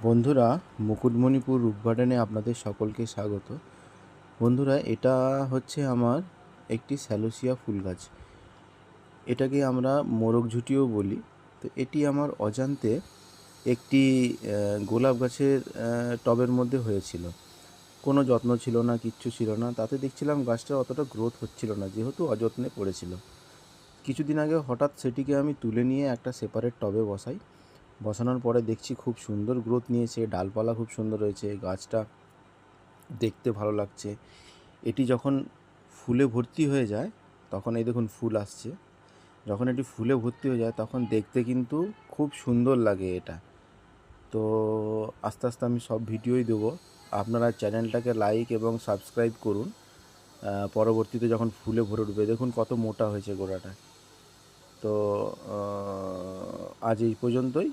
বন্ধুরা, মুকুটমণিপুর রুট গার্ডেনে আপনাদের সকলকে স্বাগত। বন্ধুরা, এটা হচ্ছে আমার একটি স্যালোসিয়া ফুল গাছ। এটাকে আমরা মোরগ ঝুঁটিও বলি। তো এটি আমার অজান্তে একটি গোলাপ গাছের টবের মধ্যে হয়েছিল। কোনো যত্ন ছিল না, কিচ্ছু ছিল না। তাতে দেখছিলাম গাছটা অতটা গ্রোথ হচ্ছিল না, যেহেতু অযত্নে পড়েছিল। কিছুদিন আগে হঠাৎ সেটিকে আমি তুলে নিয়ে একটা সেপারেট টবে বসাই। বসানোর পরে দেখছি খুব সুন্দর গ্রোথ নিয়েছে, ডালপালা খুব সুন্দর হয়েছে, গাছটা দেখতে ভালো লাগছে। এটি যখন ফুলে ভর্তি হয়ে যায়, তখন এই দেখুন ফুল আসছে। যখন এটি ফুলে ভর্তি হয়ে যায় তখন দেখতে কিন্তু খুব সুন্দর লাগে এটা। তো আস্তে আস্তে আমি সব ভিডিওই দেবো। আপনারা চ্যানেলটাকে লাইক এবং সাবস্ক্রাইব করুন। পরবর্তীতে যখন ফুলে ভরে উঠবে, দেখুন কত মোটা হয়েছে গোড়াটা। তো আজ এই পর্যন্তই।